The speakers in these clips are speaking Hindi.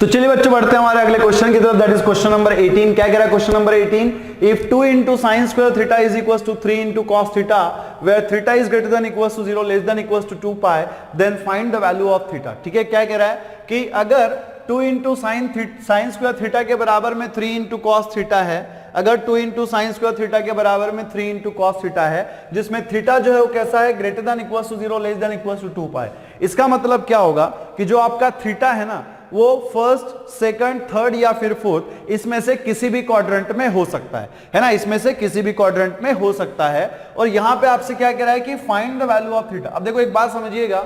तो चलिए बच्चों बढ़ते हैं हमारे अगले क्वेश्चन की तरफ, दैट इज क्वेश्चन नंबर 18। क्या कह रहा है question number 18? If 2 into sin square theta is equals to 3 into cos theta where theta is greater than equals to 0 less than equals to 2 pi then find the value of theta। ठीक है, क्या कह रहा है कि अगर 2 into sin square theta के बराबर में 3 into cos theta है, अगर 2 into sin square theta के बराबर में 3 into cos theta है, जिसमें थीटा जो है वो कैसा है, greater than equals to 0 less than equals to 2 पाई। इसका मतलब क्या होगा कि जो आपका थीटा है ना वो फर्स्ट, सेकंड, थर्ड या फिर फोर्थ इसमें से किसी भी क्वाड्रेंट में हो सकता है ना, इसमें से किसी भी क्वाड्रेंट में हो सकता है। और यहां पे आपसे क्या कह रहा है कि find the value of theta. अब देखो एक बात समझिएगा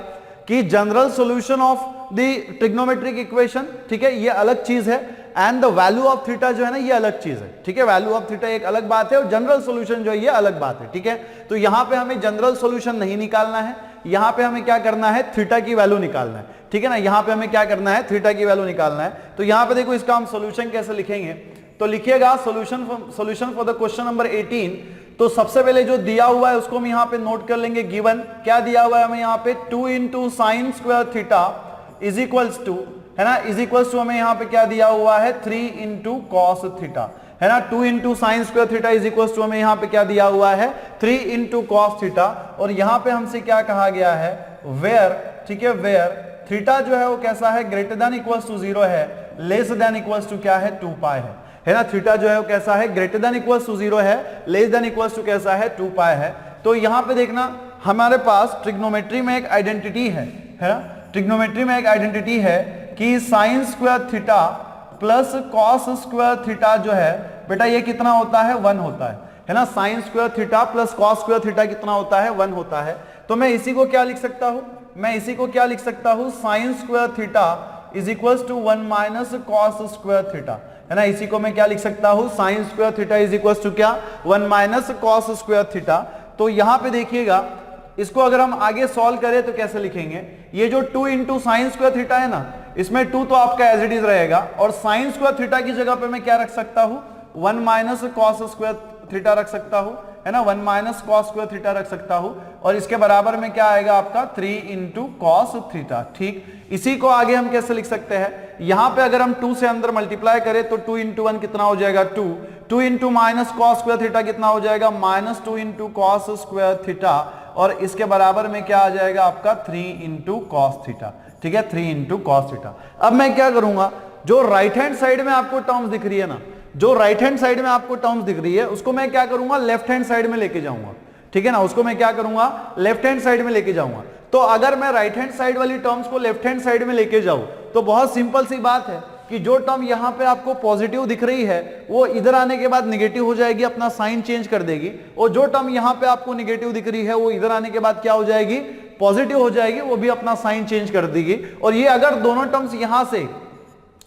कि general solution of the trigonometric equation, ठीक है, ये अलग चीज है, and the value of theta जो है ना ये अलग चीज है। ठीक है, वैल्यू ऑफ थीटा एक अलग बात है और जनरल सॉल्यूशन जो है ये अलग बात है। ठीक है, तो यहां पे हमें जनरल सॉल्यूशन नहीं निकालना है, यहां पे हमें क्या करना है, थीटा की वैल्यू निकालना है। ठीक है ना, यहां पे हमें क्या करना है, थीटा की वैल्यू निकालना है। तो यहां पे देखो इसका हम सॉल्यूशन कैसे लिखेंगे, तो लिखिएगा solution for the question number 18। तो सबसे पहले जो दिया हुआ है उसको हम यहां पे नोट कर लेंगे। गिवन क्या दिया हुआ है हमें यहां पे, 2 into sin square theta is equals to, है ना, इज इक्वल्स टू हमें यहां पे क्या दिया हुआ है, 3 into cos theta, है ना। 2 into sin square theta is equals to हमें यहां पे क्या दिया हुआ है, 3 into cos theta। और यहां पे हमसे क्या कहा गया है, वेयर, ठीक है, वेयर थीटा जो है वो कैसा है, ग्रेटर देन इक्वल्स टू 0 है, लेस देन इक्वल्स टू क्या है, 2 पाई है ना। थीटा जो है वो कैसा है, ग्रेटर देन इक्वल्स टू 0 है, लेस देन इक्वल्स टू कैसा है, 2 पाई है। तो यहां पे देखना हमारे पास ट्रिग्नोमेट्री में एक आइडेंटिटी है ना, ट्रिग्नोमेट्री में एक आइडेंटिटी है कि sign square theta plus cos square theta जो है बेटा ये कितना होता है, 1 होता है ना। Sign square theta plus cos square theta कितना होता है, 1 होता है। तो मैं इसी को क्या लिख सकता हूं, मैं इसी को क्या लिख सकता हूं, sine square theta is equals to 1 minus cos square theta, है ना। इसी को मैं क्या लिख सकता हूं, sine square theta is equals to क्या, 1 माइनस कॉस स्क्वायर थीटा। तो यहां पे देखिएगा इसको अगर हम आगे सॉल्व करें तो कैसे लिखेंगे, ये जो 2 into साइन स्क्वायर थीटा है ना, इसमें 2 तो आपका एज इट इज रहेगा और साइन स्क्वायर थीटा की जगह पे मैं क्या रख सकता हूं, 1 माइनस कॉस स्क्वायर थीटा रख सकता हूं, है ना, 1 माइनस कॉस स्क्वायर थीटा रख सकता हूं। और इसके बराबर में क्या आएगा आपका, 3 into कॉस थीटा। ठीक, इसी को आगे हम कैसे लिख सकते हैं, यहां पे अगर हम 2 से अंदर मल्टीप्लाई करें तो 2 into 1 कितना हो जाएगा, 2। 2 into minus cos square theta कितना हो जाएगा, minus 2 into cos square theta. और इसके बराबर में क्या आ जाएगा आपका, 3 into कॉस थीटा। ठीक है, 3 into कॉस थीटा। अब मैं क्या करूंगा, जो राइट हैंड साइड में आपको टर्म्स दिख रही है ना, जो राइट हैंड साइड में आपको टर्म्स दिख रही है उसको मैं क्या करूंगा, लेफ्ट हैंड साइड में लेके जाऊंगा। ठीक है ना, उसको मैं क्या करूंगा, लेफ्ट हैंड साइड में लेके जाऊंगा। तो अगर मैं राइट हैंड साइड वाली टर्म्स को लेफ्ट हैंड साइड में लेके जाऊं तो बहुत सिंपल सी बात है कि जो टर्म यहां पे आपको पॉजिटिव दिख रही है वो इधर आने के बाद नेगेटिव हो जाएगी, अपना साइन चेंज कर देगी। और जो टर्म यहां पे आपको नेगेटिव दिख रही है वो इधर आने के बाद क्या हो जाएगी, पॉजिटिव हो जाएगी, वो भी अपना साइन चेंज कर देगी। और ये अगर दोनों टर्म्स यहां से,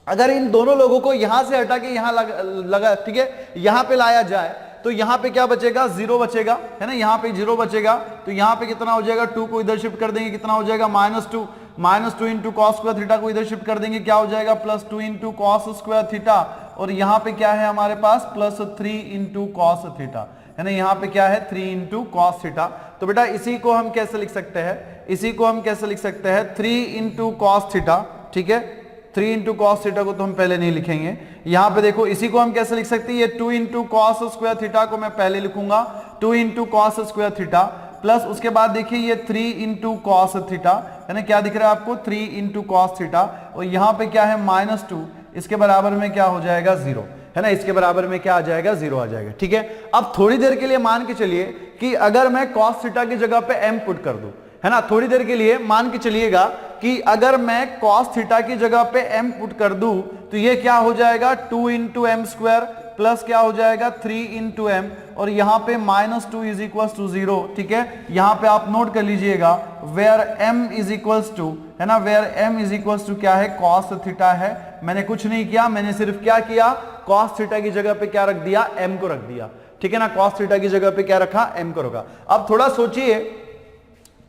अगर इन दोनों लोगों को यहां से हटा के यहां लगा, ठीक है, यहां पे लाया जाए तो यहां पे क्या बचेगा, 0 बचेगा, है ना, यहां पे 0 बचेगा। तो यहां पे कितना हो जाएगा, 2 को इधर शिफ्ट कर देंगे, कितना हो जाएगा, -2। -2 into cos स्क्वायर थीटा को इधर शिफ्ट कर देंगे, क्या हो जाएगा, +2 into cos स्क्वायर थीटा। और यहां पे क्या है हमारे पास, +3 into cos थीटा, है ना। यहां पे क्या है, 3 into cos थीटा। तो बेटा इसी को हम कैसे लिख सकते हैं, इसी को हम कैसे लिख सकते हैं, 3 into cos थीटा। ठीक है, 3 into cos थीटा को तो हम पहले नहीं लिखेंगे। यहां पे देखो इसी को हम कैसे लिख सकते हैं, ये 2 into cos स्क्वायर थीटा को मैं पहले लिखूंगा, 2 into cos square theta, plus उसके बाद देखिए ये 3 into cos थीटा, है ना, क्या दिख रहा है आपको, 3 into cos थीटा। और यहां पे क्या है, -2, इसके बराबर में क्या हो जाएगा, 0, है ना, इसके बराबर में क्या आ जाएगा, 0 आ जाएगा। ठीक है, अब थोड़ी देर के लिए मान के चलिए कि अगर मैं cos थीटा की जगह पे m पुट कर दूं, है ना, थोड़ी देर के लिए मान के चलिएगा कि अगर मैं cos थीटा की जगह पे m पुट कर दूं तो ये क्या हो जाएगा, 2 into m स्क्वायर प्लस क्या हो जाएगा, 3 into m। और यहां पे -2 इज इक्वल्स टू 0। ठीक है, यहां पे आप नोट कर लीजिएगा, where m is equals to, है ना, where m is equals to क्या है, cos थीटा है। मैंने कुछ नहीं किया, मैंने सिर्फ क्या किया, cos थीटा की जगह पे क्या रख दिया, m को रख दिया। ठीक है ना, cos थीटा की जगह पे क्या रखा, m को रखा। अब थोड़ा सोचिए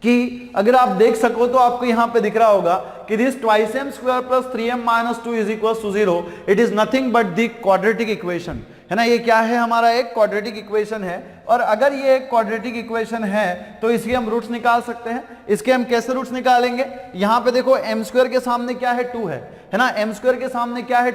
कि अगर आप देख सको तो आपको यहां पे दिख रहा होगा कि this twice m square plus 3m minus 2 is equal to 0, it is nothing but the quadratic equation. है ना, ये क्या है हमारा एक क्वाड्रेटिक इक्वेशन है, और अगर ये एक क्वाड्रेटिक इक्वेशन है तो इसके हम रूट्स निकाल सकते हैं। इसके हम कैसे रूट्स निकालेंगे, यहां पे देखो m स्क्वायर के सामने क्या है 2 है ना, m स्क्वायर के सामने क्या है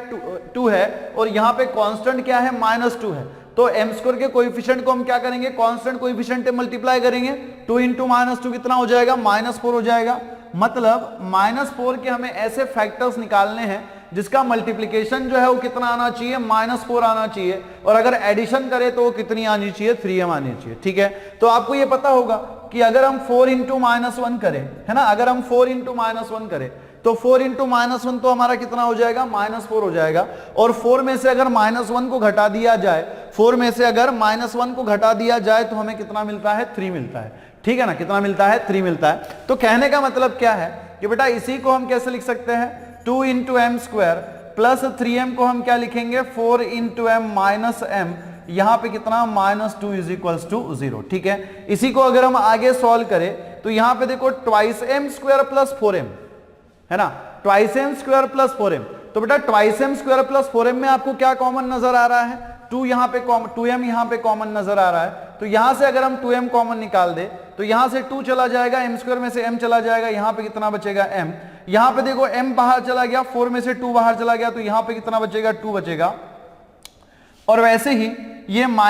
2 है, और यहां पे कांस्टेंट क्या है -2 है, तो m स्क्वायर के कोएफिशिएंट को हम क्या करेंगे, कांस्टेंट कोएफिशिएंट से मल्टीप्लाई करेंगे, 2 इंटू -2 कितना हो जाएगा, -4 हो जाएगा। मतलब -4 के हमें ऐसे फैक्टर्स निकालने हैं जिसका मल्टीप्लिकेशन जो है वो कितना आना चाहिए, -4 आना चाहिए, और अगर एडिशन करें तो वो कितनी आनी चाहिए, 3m आनी चाहिए। ठीक है, तो आपको ये पता होगा कि अगर हम 4 इंटू -1 करें, है ना, अगर हम 4 इंटू -1 करें तो 4 इंटू -1 तो हमारा कितना हो जाएगा, -4 हो जाएगा, और 4 में से अगर -1 को घटा दिया जाए, 4 में से अगर -1 को घटा दिया जाए तो हमें कितना मिलता है, 3 मिलता है। ठीक है ना, कितना मिलता है, 3 मिलता है। तो कहने का मतलब क्या है कि बेटा इसी को हम कैसे लिख सकते हैं, 2 into M square plus 3m को हम क्या लिखेंगे, 4 इंटू एम माइनस एम, यहां पे कितना, -2 इज इक्वल्स टू 0। ठीक है, इसी को अगर हम आगे सॉल्व करें तो यहां पे देखो twice M square plus 4m, है ना, twice M square plus 4m, तो बेटा twice M square plus 4m में आपको क्या कॉमन नजर आ रहा है, 2 यहां पे 2m यहां पे कॉमन नजर आ रहा है, तो यहां से अगर हम 2m कॉमन निकाल दे तो यहां से 2 चला जाएगा, m स्क्वायर में से m चला जाएगा, यहां पे कितना बचेगा, m, यहां पे देखो m बाहर चला गया, 4 में से 2 बाहर चला गया, तो यहां पे कितना बचेगा, 2 बचेगा। और वैसे ही ये -m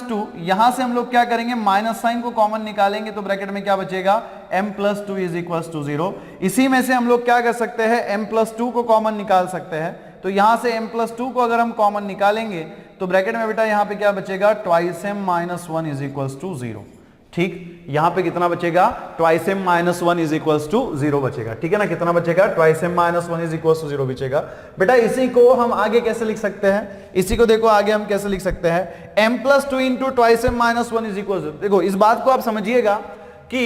-2, यहां से हम लोग क्या करेंगे, माइनस साइन को कॉमन निकालेंगे तो ब्रैकेट में क्या बचेगा, m + 2 इज इक्वल्स टू 0। इसी में से हम लोग क्या कर सकते हैं, m + 2 को कॉमन निकाल सकते हैं, तो यहां से m + 2 को अगर हम कॉमन निकालेंगे तो ब्रैकेट में बेटा यहां पे क्या बचेगा, twice m - 1 is equals to 0। ठीक, यहां पे कितना बचेगा, twice m - 1 is equals to 0 बचेगा। ठीक है ना, कितना बचेगा, twice m - 1 is equals to 0 बचेगा। बेटा इसी को हम आगे कैसे लिख सकते हैं, इसी को देखो आगे हम कैसे लिख सकते हैं, m + 2 into twice m - 1 is equals, देखो इस बात को आप समझिएगा कि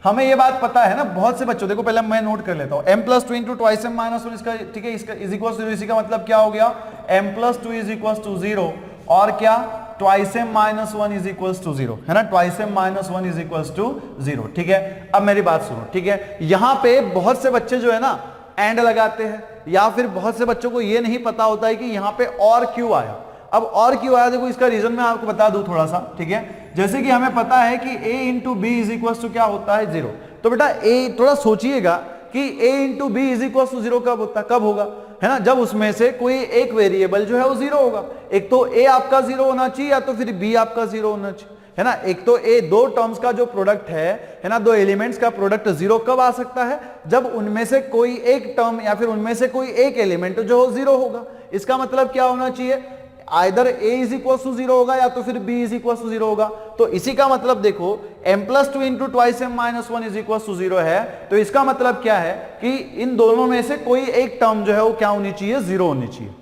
हमें ये बात पता है ना, बहुत से बच्चों, देखो पहले मैं नोट कर लेता हूं, m + 2 इंटू ट्वाइस m - 1 इसका, ठीक है, इसका इज इक्वल्स टू 0, इसी का मतलब क्या हो गया, m + 2 इज इक्वल्स टू 0, और क्या, twice m - 1 is equals to 0, है ना, twice m - 1 is equals to 0। ठीक है, अब मेरी बात सुनो, ठीक है, यहां पे बहुत से बच्चे जो है ना एंड लगाते हैं, या फिर बहुत से बच्चों को ये नहीं पता होता है कि यहाँ पे और क्यों आया। अब और क्यों आया, देखो इसका रीजन मैं आपको बता दूं थोड़ा सा। ठीक है, जैसे कि हमें पता है कि a into B is equals to क्या होता है, 0, तो बेटा a, थोड़ा सोचिएगा कि a into B is equals to 0 कब होता, कब होगा, है ना, जब उसमें से कोई एक वेरिएबल जो है वो 0 होगा। एक तो a आपका 0 होना चाहिए, या तो फिर b आपका 0 होना चाहिए, है ना। एक तो a, दो टर्म्स का जो प्रोडक्ट है ना, दो एलिमेंट्स का प्रोडक्ट 0 कब आ सकता है, जब उनमें से कोई एक टर्म या फिर उनमें से कोई एक एलिमेंट जो 0 होगा। इसका मतलब क्या होना चाहिए, either a is equal to 0 होगा या तो फिर b इज इक्वल टू 0 होगा। तो इसी का मतलब देखो m + 2 into twice m - 1 is equal to 0 है, तो इसका मतलब क्या है कि इन दोनों में से कोई एक टर्म जो है वो क्या होनी चाहिए, 0 होनी चाहिए।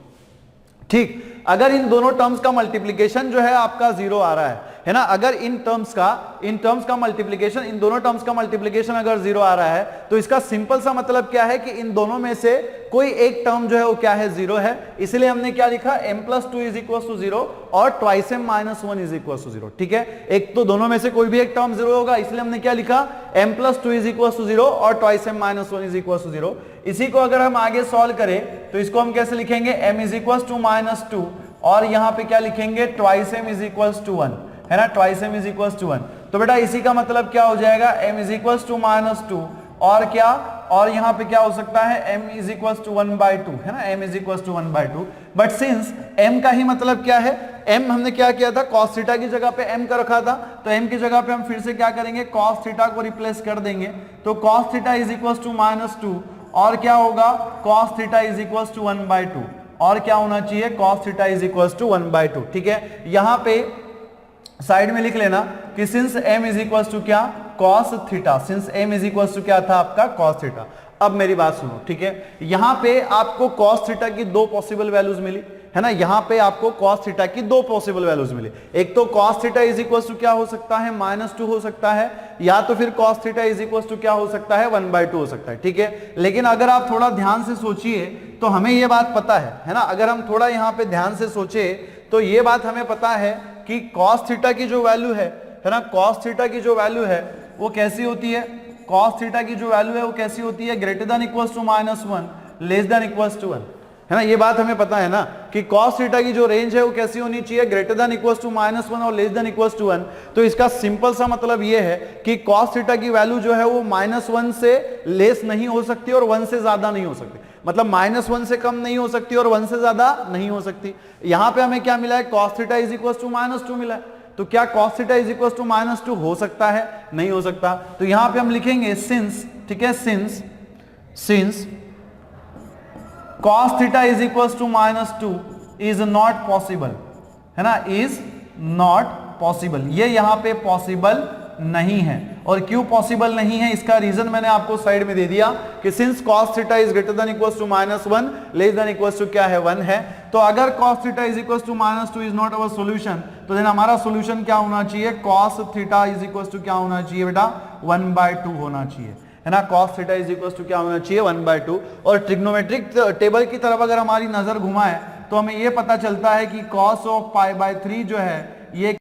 ठीक, अगर इन दोनों टर्म्स का मल्टीप्लिकेशन जो है आपका 0 आ रहा है ना, अगर इन टर्म्स का मल्टीप्लिकेशन, इन दोनों टर्म्स का मल्टीप्लिकेशन अगर 0 आ रहा है, तो इसका सिंपल सा मतलब क्या है कि इन दोनों में से कोई एक टर्म जो है वो क्या है, 0 है। इसलिए हमने क्या लिखा, m + 2 इज इक्वल टू 0 और twice m - 1 is equal to 0। ठीक है, एक तो दोनों में से कोई भी एक टर्म 0 होगा, इसलिए हमने क्या लिखा, m + 2 इज इक्वल टू 0 और twice m - 1 is equal to 0। इसी को अगर हम आगे सॉल्व करें तो इसको हम कैसे लिखेंगे, m इज इक्वल टू -2 और यहां पे क्या लिखेंगे, twice m is equal to 1, है ना, twice m is equal to 1। तो बेटा इसी का मतलब क्या हो जाएगा, m इज इक्वल टू -2 और क्या, और यहां पे क्या हो सकता है, m इज इक्वल टू 1/2, है ना, m is equal to 1/2। But since m का ही मतलब क्या है, m हमने क्या किया था, cos थीटा की जगह पे m का रखा था, तो m की जगह पे हम फिर से क्या करेंगे, cos थीटा को रिप्लेस कर देंगे, तो cos theta is equal to -2 और क्या होगा, cos theta is equal to 1/2 और क्या होना चाहिए, cos theta is equal to 1/2। ठीक है, यहां पे साइड में लिख लेना कि since m is equal to क्या, cos theta, since m is equal to क्या था आपका, cos थीटा। अब मेरी बात सुनो, ठीक है, यहां पे आपको cos थीटा की दो पॉसिबल वैल्यूज मिली, है ना, यहां पे आपको cos थीटा की दो पॉसिबल वैल्यूज मिली। एक तो cos theta is equal to क्या हो सकता है, -2 हो सकता है, या तो फिर cos theta is equal to क्या हो सकता है, 1/2 हो सकता है। ठीक है, लेकिन अगर आप थोड़ा ध्यान से सोचिए तो हमें यह बात पता है ना, अगर हम थोड़ा यहाँ पे ध्यान से सोचे तो ये बात हमें पता है कि cos थीटा की जो वैल्यू है ना, cos थीटा की जो वैल्यू है वो कैसी होती है, cos थीटा की जो वैल्यू है वो कैसी होती है, greater than equals to -1 less than equals to 1, है ना, ये बात हमें पता है ना कि cos थीटा की जो रेंज है वो कैसी होनी चाहिए, ग्रेटर देन इक्वल्स टू -1 और लेस देन इक्वल्स टू 1। तो इसका सिंपल सा मतलब ये है कि cos थीटा की वैल्यू जो है वो -1 से लेस नहीं हो सकती और 1 से ज्यादा नहीं हो सकती, मतलब -1 से कम नहीं हो सकती और 1 से ज्यादा नहीं हो सकती। यहां पे हमें क्या मिला है, cos theta is equals to -2 मिला है, तो क्या cos theta is equals to -2 हो सकता है, नहीं हो सकता। तो यहां पे हम लिखेंगे सिंस, ठीक है, since cos theta is equals to -2 is not possible, है ना, इज नॉट पॉसिबल, ये यहां पे पॉसिबल नहीं है। और क्यों पॉसिबल नहीं है, इसका रीजन मैंने आपको साइड में दे दिया कि since cos theta is greater than equals to -1 less than equals to क्या है, 1 है। तो अगर cos theta is equals to -2 is not our solution, तो देन हमारा सॉल्यूशन क्या होना चाहिए, cos theta is equals to क्या होना चाहिए बेटा, 1/2 होना चाहिए, है ना। cos theta is equals to क्या होना चाहिए, 1/2। और ट्रिग्नोमेट्रिक टेबल की तरफ अगर हमारी नजर घुमाए तो हमें यह पता चलता है कि cos ऑफ π/3 जो है ये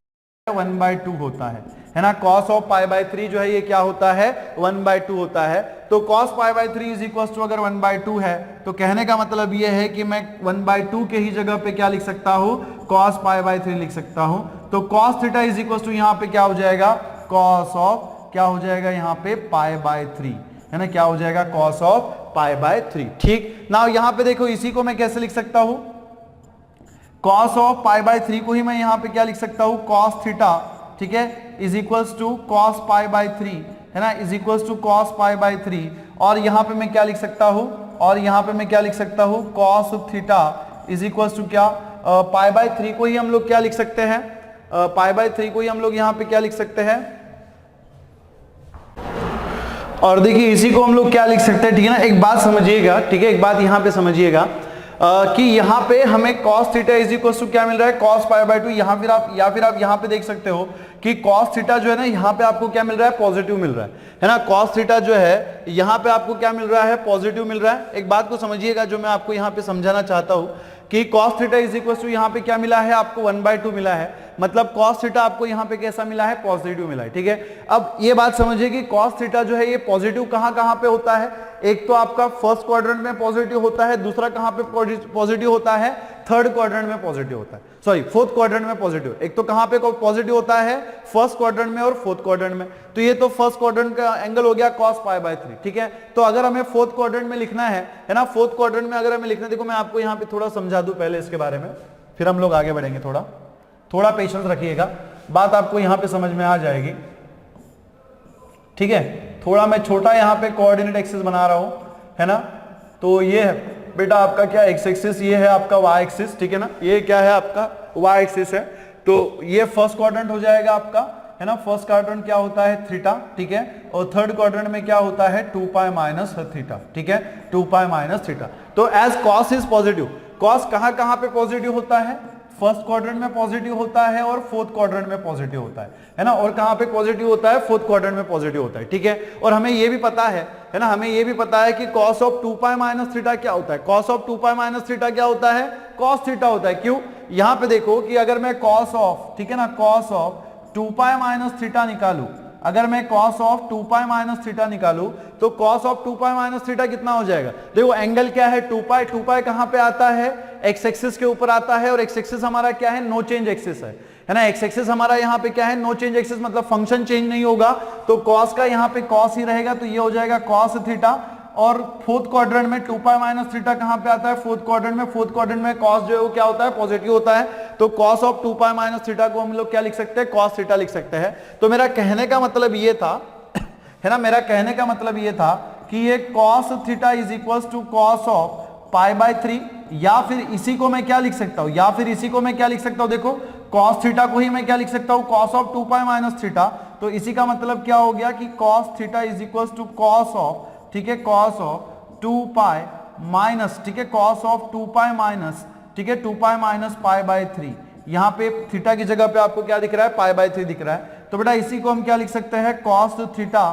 1/2 होता है ना। cos ऑफ π/3 जो है ये क्या होता है, 1/2 होता है। तो cos π/3 इज इक्वल्स टू अगर 1/2 है तो कहने का मतलब ये है कि मैं 1/2 के ही जगह पे क्या लिख सकता हूं, cos π/3 लिख सकता हूं। तो cos theta is equals to यहां पे क्या हो जाएगा, cos ऑफ क्या हो जाएगा यहाँ पे π/3, है ना, क्या हो जाएगा, cos ऑफ π/3। ठीक ना, यहां पे देखो इसी को मैं कैसे लिख सकता हूं, cos ऑफ π/3 को ही मैं यहां पे क्या लिख सकता हूं, cos थीटा, ठीक है, इज इक्वल्स टू cos π/3, है ना, इज इक्वल्स टू cos π/3। और यहां पे मैं क्या लिख सकता हूं, और यहां पे मैं क्या लिख सकता हूं, cos theta is equals to क्या, π/3 को ही हम लोग क्या लिख सकते हैं, π/3 को ही हम लोग यहां पे क्या लिख सकते हैं, और देखिए इसी को हम लोग क्या लिख सकते हैं, ठीक है ना। एक बात समझिएगा, ठीक है, एक बात यहां पे समझिएगा कि यहां पे हमें cos theta is equal to क्या मिल रहा है, cos π/2। यहां फिर आप यहां पे देख सकते हो कि cos थीटा जो है ना यहां पे आपको क्या मिल रहा है, पॉजिटिव मिल रहा है ना। cos थीटा जो है यहां पे आपको क्या मिल रहा है, पॉजिटिव मिल रहा है। एक बात को समझिएगा जो मैं आपको यहां पे समझाना चाहता हूं कि cos theta is equal to यहां पे क्या मिला है, आपको 1/2 मिला है, मतलब cos थीटा आपको यहां पे कैसा मिला है, पॉजिटिव मिला है, ठीक है। अब ये बात समझिए कि cos थीटा जो है ये पॉजिटिव कहां पे होता है, एक तो आपका फर्स्ट क्वाड्रेंट में पॉजिटिव होता है, दूसरा कहां पे पॉजिटिव होता है, थर्ड क्वाड्रेंट में पॉजिटिव होता है, सॉरी फोर्थ क्वाड्रेंट में पॉजिटिव। एक तो कहां पे पॉजिटिव होता है, फर्स्ट क्वाड्रेंट में और फोर्थ क्वाड्रेंट में। तो ये तो फर्स्ट क्वाड्रेंट का एंगल हो गया cos π/3, ठीक है। तो अगर हमें फोर्थ क्वाड्रेंट में लिखना है ना, फोर्थ क्वाड्रेंट में अगर हमें लिखना है, देखो मैं आपको यहां पे थोड़ा समझा दूं पहले इसके बारे में, फिर हम लोग आगे बढ़ेंगे। थोड़ा पेशेंस रखिएगा, बात आपको यहां पे समझ में आ जाएगी, ठीक है। थोड़ा मैं छोटा यहां पे कोऑर्डिनेट एक्सिस बना रहा हूं, है ना। तो ये है बेटा आपका क्या एक्स एक्सिस, ये है आपका वाई एक्सिस, ठीक है ना, ये क्या है आपका वाई एक्सिस है। तो ये फर्स्ट क्वाड्रेंट हो जाएगा आपका, है ना। फर्स्ट क्वाड्रेंट क्या होता है, थीटा, ठीक है। और थर्ड क्वाड्रेंट में क्या होता है, 2π माइनस थीटा, ठीक है, 2π माइनस थीटा। तो as cos is positive, cos कहां पे पॉजिटिव होता है, फर्स्ट क्वाड्रेंट में पॉजिटिव होता है और फोर्थ क्वाड्रेंट में पॉजिटिव होता है ना। और कहां पे पॉजिटिव होता है, फोर्थ क्वाड्रेंट में पॉजिटिव होता है, ठीक है। और हमें ये भी पता है ना, हमें ये भी पता है कि cos ऑफ 2π माइनस थीटा क्या होता है, cos ऑफ 2π माइनस थीटा क्या होता है, cos थीटा होता है। क्यों, यहां पे देखो कि अगर मैं cos ऑफ, ठीक है ना, cos ऑफ 2π माइनस थीटा निकालू, अगर मैं cos ऑफ 2π माइनस थीटा निकालू तो cos ऑफ 2π माइनस थीटा कितना हो जाएगा, देखो एंगल क्या है 2π कहां पे आता है, x एक्सिस के ऊपर आता है। और x एक्सिस हमारा क्या है, नो चेंज एक्सिस है ना। x एक्सिस हमारा यहाँ पे क्या है, नो चेंज एक्सिस, मतलब फंक्शन चेंज नहीं होगा। तो cos का यहाँ पे cos ही रहेगा, तो ये हो जाएगा cos थीटा। और फोर्थ क्वाड्रेंट में 2π माइनस थीटा कहां पे आता है, फोर्थ क्वाड्रेंट में। फोर्थ क्वाड्रेंट में cos जो है वो क्या होता है, पॉजिटिव होता है। तो cos ऑफ 2π माइनस थीटा को हम लोग क्या लिख सकते हैं, cos थीटा लिख सकते हैं। तो मेरा कहने का मतलब ये था, है ना, मेरा कहने का मतलब ये था कि ये cos theta is equals to cos of π/3, या फिर इसी को मैं क्या लिख सकता हूं, या फिर इसी को मैं क्या लिख सकता हूं, देखो cos थीटा को ही मैं क्या लिख सकता हूं, cos ऑफ 2π माइनस थीटा। तो इसी का मतलब क्या हो गया कि cos theta is equals to cos of, ठीक है, cos ऑफ 2π माइनस, ठीक है, cos ऑफ 2π माइनस, ठीक है, 2π माइनस π/3। यहां पे थीटा की जगह पे आपको क्या दिख रहा है, π/3 दिख रहा है। तो बेटा इसी को हम क्या लिख सकते हैं, cos theta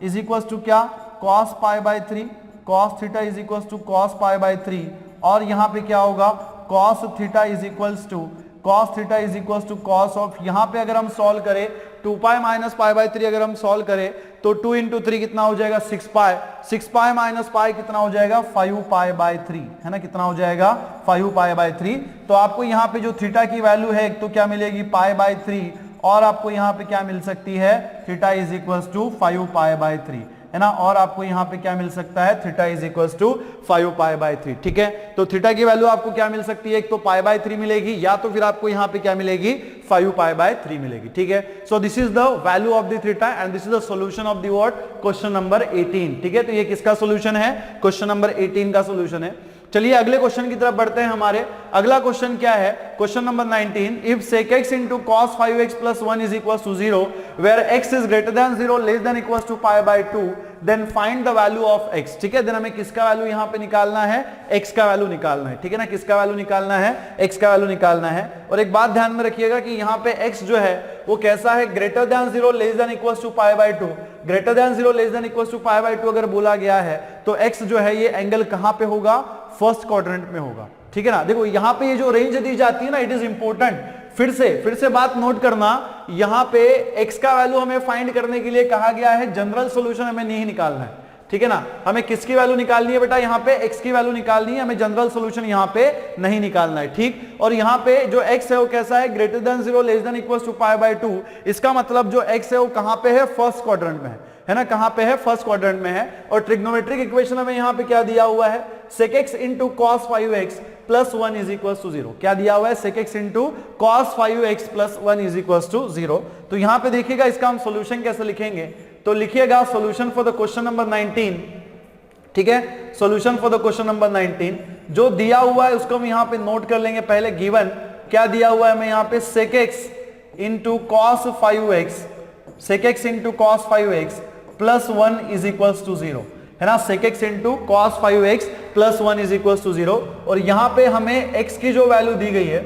is equals to क्या, cos π/3, cos theta is equals to cos π/3। और यहां पे क्या होगा, cos theta is equals to cos of, यहां पे अगर हम सॉल्व करें 2π माइनस π/3 अगर हम सॉल्व करें तो 2 इंटू 3 कितना हो जाएगा 6 पाई, 6 पाई माइनस पाई कितना हो जाएगा 5 पाई बाय 3, है ना, कितना हो जाएगा 5 पाई बाय 3। तो आपको यहाँ पे जो थीटा की वैल्यू है एक तो क्या मिलेगी पाई बाय 3, और आपको यहाँ पे क्या मिल सकती है theta is equal to 5 pi by 3, है ना, और आपको यहाँ पे क्या मिल सकता है theta is equal to 5 pi by 3। ठीक है, तो थीटा की वैल्यू आपको क्या मिल सकती है, एक तो पाई बाय 3 मिलेगी, या तो फिर आपको यहाँ पे क्या मिलेगी 5 पाई बाय 3 मिलेगी। ठीक है, so this is the value of the theta and this is the solution of the what question number 18। ठीक है, तो ये किसका सॉल्यूशन है, क्वेश्चन नंबर 18 का सॉल्यूशन है। चलिए अगले क्वेश्चन की तरफ बढ़ते हैं। हमारे अगला क्वेश्चन क्या है, question number 19, if sec x into cos 5x plus 1 is equals to 0 where x is greater than 0 less than equals to pi by 2 then find the value of x। ठीक है, देन हमें किसका वैल्यू यहाँ पे निकालना है, x का वैल्यू निकालना है। ठीक है ना, किसका वैल्यू निकालना है, x का वैल्यू निकालना है। और एक बात ध्यान में रखिएगा कि यहाँ पे x जो है वो कैसा है, greater than 0 less than equals to pi by 2। Greater than 0 less than equals to pi by 2 अगर बोला गया है तो x जो है ये एंगल कहां पे होगा, फर्स्ट क्वाड्रेंट में होगा। ठीक है ना, देखो यहाँ पे ये जो रेंज दी जाती है ना, इट इज इंपॉर्टेंट। फिर से बात नोट करना, यहाँ पे x का वैल्यू हमें फाइंड करने के लिए कहा गया है, जनरल सॉल्यूशन हमें नहीं निकालना है। ठीक है ना, हमें किसकी वैल्यू निकालनी है बेटा, यहाँ पे x की वैल्यू निकालनी है, हमें जनरल सॉल्यूशन यहाँ पे नहीं निकालना है। ठीक, और यहाँ पे जो x है वो कैसा है, greater than 0 less than equals to pi by 2। इसका मतलब जो x है वो कहां पे है, फर्स्ट क्वाड्रेंट में है ना, कहां पे है, फर्स्ट क्वाड्रेंट में है। और ट्रिग्नोमेट्रिक इक्वेशन हमें यहाँ पे क्या दिया हुआ है, sec x into cos 5x plus 1 is equals to 0। क्या दिया हुआ है, sec x into cos 5x plus 1 is equals to 0। तो यहाँ पे देखिएगा इसका हम सॉल्यूशन कैसे लिखेंगे, तो लिखिएगा solution for the question number 19। ठीक है, solution for the question number 19 जो दिया हुआ है उसको हम यहाँ पे नोट कर लेंगे। पहले गिवन क्या दिया हुआ है हमें यहाँ पे, sec x into cos 5x, sec x into cos 5x plus 1 is equals to 0, है ना, sec x into cos 5x plus 1 is equals to 0। और यहाँ पे हमें x की जो वैल्यू दी गई है,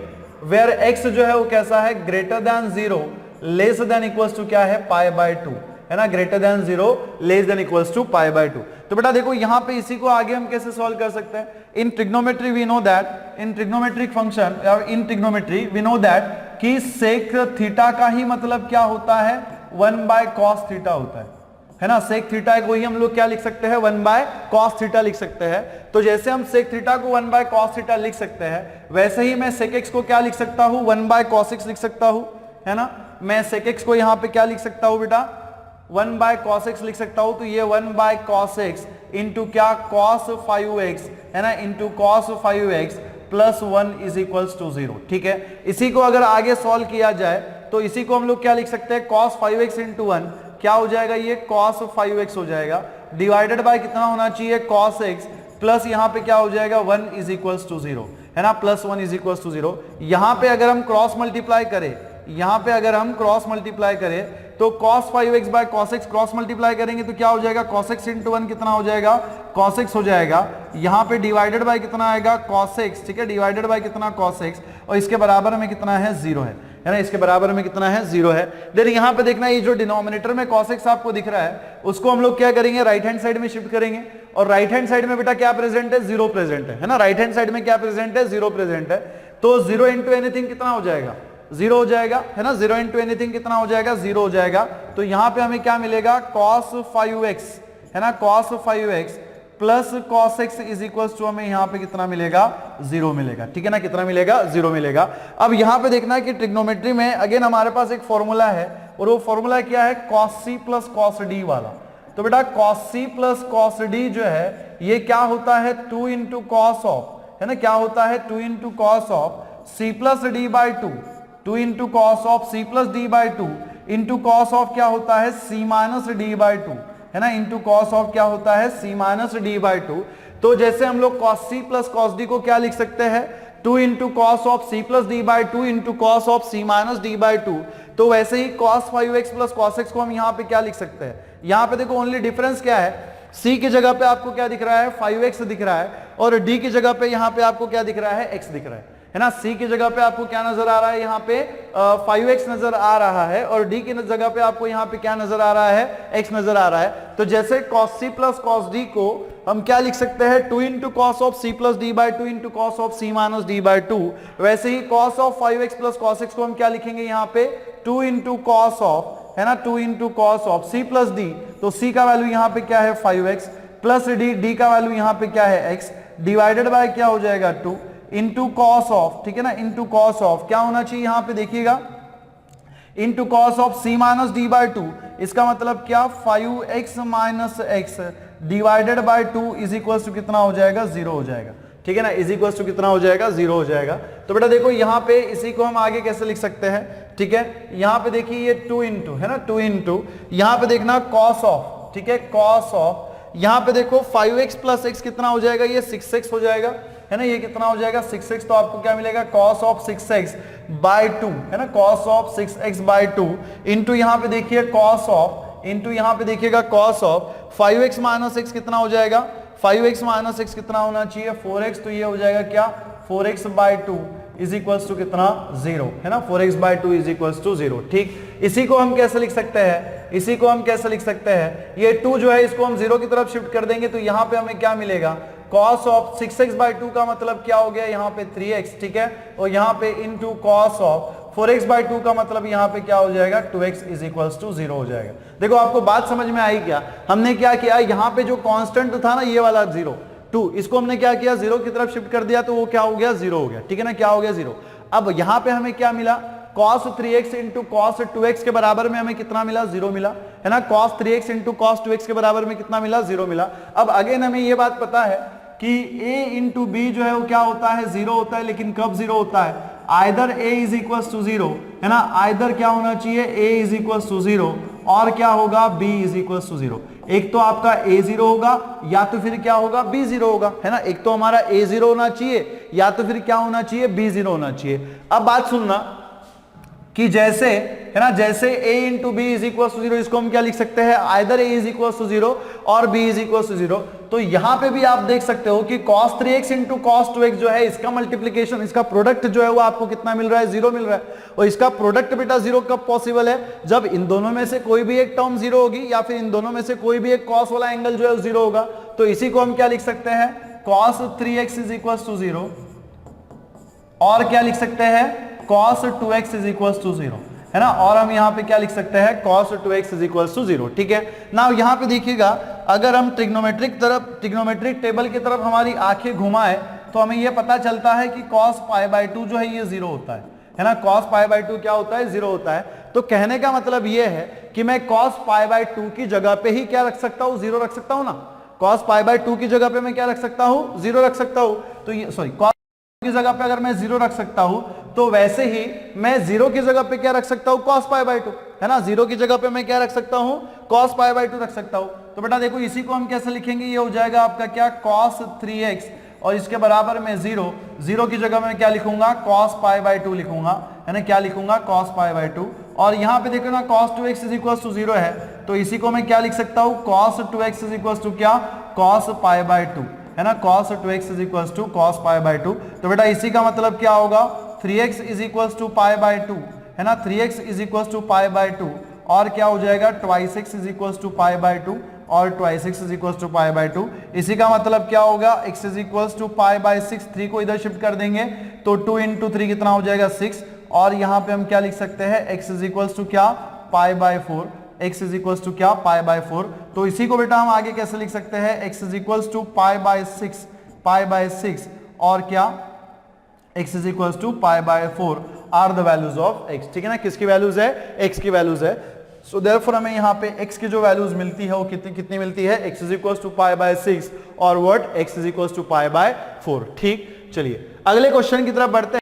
वेयर x जो है वो कैसा है, greater than 0 less than equals to क्या है, पाई बाय 2, है ना, greater than 0 less than equals to pi by 2। तो बेटा देखो यहाँ पे इसी को आगे हम कैसे सॉल्व कर सकते हैं, in trigonometry we know that, in trigonometric function या in trigonometry we know that कि सेक थीटा का ही मतलब क्या होता है, 1 बाय कॉस थीटा होता है ना, सेक थीटा को ही हम लोग क्या लिख सकते हैं, 1 बाय कॉस थीटा लिख सकते हैं। तो जैसे हम सेक थीटा को 1 बाय कॉस थीटा लिख सकते हैं, वैसे ही मैं सेक एक्स को क्या लिख सकता हूं, 1 बाय कॉस एक्स लिख सकता हूं, है ना। मैं सेक एक्स को यहां पे क्या लिख सकता हूं बेटा, 1 बाय कॉस एक्स लिख सकता हूं। तो ये 1 बाय कॉस एक्स इंटू क्या, कॉस 5x, है ना, into cos 5x plus 1 is equals to 0। ठीक है, इसी को अगर आगे सॉल्व किया जाए तो इसी को हम लोग क्या लिख सकते हैं, cos 5x इंटू 1 क्या हो जाएगा, ये cos 5x हो जाएगा, डिवाइडेड बाय कितना होना चाहिए, cos x, प्लस यहाँ पे क्या हो जाएगा, 1 इज इक्वल्स टू 0, है ना, प्लस 1 इज इक्वल्स टू 0। यहाँ पे अगर हम क्रॉस मल्टीप्लाई करें, यहाँ पे अगर हम क्रॉस मल्टीप्लाई करें तो cos 5x by cos x cross multiply करेंगे तो क्या हो जाएगा, cos x इंटू 1 कितना हो जाएगा, cos x हो जाएगा। यहाँ पे डिवाइडेड बाय कितना आएगा, cos x, ठीक है, डिवाइडेड बाय कितना, cos x, और इसके बराबर में कितना है, 0 है ना, इसके बराबर में कितना है, 0 है। देन यहाँ पे देखना, ये जो डिनोमिनेटर में cos x आपको दिख रहा है उसको हम लोग क्या करेंगे, राइट हैंड साइड में शिफ्ट करेंगे, और राइट हैंड साइड में बेटा क्या प्रेजेंट है, 0 प्रेजेंट है ना, राइट हैंड साइड में क्या प्रेजेंट है, 0 प्रेजेंट है। तो 0 इंटू एनीथिंग कितना हो जाएगा, 0 हो जाएगा, है ना, 0 इंटू एनीथिंग कितना हो जाएगा, 0 हो जाएगा। तो यहाँ पे हमें क्या मिलेगा, cos 5x, है ना, cos 5x plus cos x is equals to हमें यहाँ पे कितना मिलेगा, 0 मिलेगा, ठीक है ना, कितना मिलेगा, 0 मिलेगा। अब यहाँ पे देखना है कि ट्रिग्नोमेट्री में अगेन हमारे पास एक फॉर्मूला है, और वो फॉर्मूला क्या है, cos c plus cos d वाला। तो बेटा cos c plus cos d जो है ये क्या होता है, 2 इंटू कॉस ऑफ, है ना, क्या होता है, 2 into cos of c plus D by 2, 2 into cos of c plus D by 2 into cos of क्या होता है, c माइनस डी बाई 2, है ना, इंटू कॉस ऑफ क्या होता है, c माइनस डी बाई 2। तो जैसे हम लोग cos c plus cos d को क्या लिख सकते हैं, 2 into cos of c plus D by 2 into cos of c minus D by 2। तो वैसे ही cos 5x plus cos x को हम यहाँ पे क्या लिख सकते हैं, यहाँ पे देखो ओनली डिफरेंस क्या है, c की जगह पे आपको क्या दिख रहा है, 5x दिख रहा है, और d की जगह पे यहाँ पे आपको क्या दिख रहा है, x दिख रहा है ना। c की जगह पे आपको क्या नजर आ रहा है, यहाँ पे 5x नजर आ रहा है, और d की जगह पे आपको यहाँ पे क्या नजर आ रहा है, x नजर आ रहा है। तो जैसे cos c plus cos d को हम क्या लिख सकते हैं, 2 into cos of c plus D by 2 into cos of c minus D by 2, वैसे ही cos of 5x plus cos x को हम क्या लिखेंगे यहाँ पे, 2 इंटू कॉस ऑफ है ना 2 into cos of c plus D, तो c का वैल्यू यहाँ पे क्या है 5x प्लस डी का वैल्यू यहाँ पे क्या है x डिवाइडेड बाय क्या हो जाएगा 2 इंटू कॉस ऑफ, ठीक है ना, इंटू कॉस ऑफ क्या होना चाहिए यहाँ पे देखिएगा into cos of c minus d by 2, इसका मतलब क्या 5x minus x divided by 2 is equal to कितना हो जाएगा 0 हो जाएगा, ठीक है ना, इज इक्वल टू कितना हो जाएगा 0 हो जाएगा। तो बेटा देखो यहाँ पे इसी को हम आगे कैसे लिख सकते हैं, ठीक है, यहाँ पे देखिए ये 2 इंटू है ना 2 इंटू यहाँ पे देखना कॉस ऑफ, ठीक है, कॉस ऑफ यहाँ पे देखो 5x प्लस एक्स कितना हो जाएगा ये 6x हो जाएगा, है ना, ये कितना हो जाएगा 6x, तो आपको क्या मिलेगा cos ऑफ 6x बाय 2, है ना, cos of 6x bye 2 into यहाँ पे देखिए cos ऑफ इंटू यहाँ पे देखिएगा cos of 5x minus x कितना हो जाएगा 5x माइनस एक्स कितना होना चाहिए 4x, तो ये हो जाएगा क्या 4x bye 2 is equals to कितना 0, है ना, 4x bye 2 is equals to 0। ठीक, इसी को हम कैसे लिख सकते हैं, इसी को हम कैसे लिख सकते हैं, ये 2 जो है इसको हम 0 की तरफ शिफ्ट कर देंगे तो यहाँ पे हमें क्या मिलेगा cos ऑफ 6x बाय 2 का मतलब क्या हो गया यहाँ पे 3x, ठीक है, और यहाँ पे into cos of 4x bye 2 का मतलब यहाँ पे क्या हो जाएगा 2x इज इक्वल्स टू 0 हो जाएगा। देखो आपको बात समझ में आई क्या, हमने क्या किया यहाँ पे जो कांस्टेंट था ना ये वाला 0 2, इसको हमने क्या किया 0 की तरफ शिफ्ट कर दिया तो वो क्या हो गया 0 हो गया, ठीक है ना, क्या हो गया 0। अब यहाँ पे हमें क्या मिला cos 3x into cos 2x के बराबर में हमें कितना मिला 0 मिला, है ना, cos 3x into cos 2x के बराबर में कितना मिला 0 मिला। अब अगेन हमें ये बात पता है कि a इंटू बी जो है वो क्या होता है 0 होता है, लेकिन कब 0 होता है, either a is equal to 0, है ना, आइदर क्या होना चाहिए a इज इक्वल टू 0 और क्या होगा b इज इक्वल टू 0। एक तो आपका a 0 होगा या तो फिर क्या होगा b 0 होगा, है ना, एक तो हमारा a 0 होना चाहिए या तो फिर क्या होना चाहिए b 0 होना चाहिए। अब बात सुनना कि जैसे, है ना, जैसे a into B is equal to 0, इसको हम क्या लिख सकते हैं either a is equal to 0 और b इज इक्वल टू 0। तो यहां पे भी आप देख सकते हो कि cos 3x into cos 2x जो है इसका मल्टीप्लीकेशन, इसका प्रोडक्ट जो है वो आपको कितना मिल रहा है 0 मिल रहा है, और इसका प्रोडक्ट बेटा 0 कब पॉसिबल है, जब इन दोनों में से कोई भी एक टर्म 0 होगी या फिर इन दोनों में से कोई भी एक cos वाला एंगल जो है 0 होगा। तो इसी को हम क्या लिख सकते हैं cos 3x is equal to 0 और क्या लिख सकते हैं cos 2x is equal to 0, है ना, और हम यहाँ पे क्या लिख सकते हैं cos 2x is equal to 0, ठीक है ना। यहाँ पे देखिएगा अगर हम ट्रिग्नोमेट्रिक टेबल की तरफ हमारी आंखें घुमाएं तो हमें यह पता चलता है कि cos पाई बाय 2 जो है ये 0 होता है ना, cos पाई बाय 2 क्या होता है 0 होता है। तो कहने का मतलब ये है कि मैं cos पाई बाय 2 की जगह पे ही क्या रख सकता हूँ 0 रख सकता हूँ ना, cos पाई बाय 2 की जगह पे मैं क्या रख सकता हूँ 0 रख सकता हूँ। तो ये cos की जगह पे अगर मैं 0 रख सकता हूं तो वैसे ही मैं 0 की जगह पे क्या रख सकता हूं cos पाई बाय 2, है ना, 0 की जगह पे मैं क्या रख सकता हूं cos पाई बाय 2 रख सकता हूं। तो बेटा देखो इसी को हम कैसे लिखेंगे, ये हो जाएगा आपका क्या cos 3x और इसके बराबर में 0 की जगह में क्या लिखूंगा cos पाई बाय 2 लिखूंगा, है ना, क्या लिखूंगा cos पाई बाय 2, और यहां पे देखो ना cos 2x is equal to 0 है तो इसी को मैं क्या लिख सकता हूं cos 2x is equal to क्या cos पाई बाय 2, है ना, cos 2x is equal to cos pi by 2। तो बेटा इसी का मतलब क्या होगा 3x is equal to pi by 2, है ना, 3x is equal to pi by 2 और क्या हो जाएगा 2x is equal to pi by 2 और 2x is equal to pi by 2। इसी का मतलब क्या होगा x is equal to pi by 6, 3 को इधर शिफ्ट कर देंगे तो 2 इंटू 3 कितना हो जाएगा 6, और यहाँ पे हम क्या लिख सकते हैं x इज इक्वल टू क्या pi by 4, x is equal to क्या पाई बाय 4। तो इसी को बेटा हम आगे कैसे लिख सकते हैं x is equal to pi by 6 और क्या x is equal to pi by 4 are the values of x, ठीक है ना, किसकी वैल्यूज है x की वैल्यूज है। सो देयरफॉर हमें यहाँ पे x की जो वैल्यूज मिलती है वो कितनी मिलती है x is equal to pi by 6 और what x is equal to pi by 4। ठीक, चलिए अगले क्वेश्चन की तरफ बढ़ते हैं।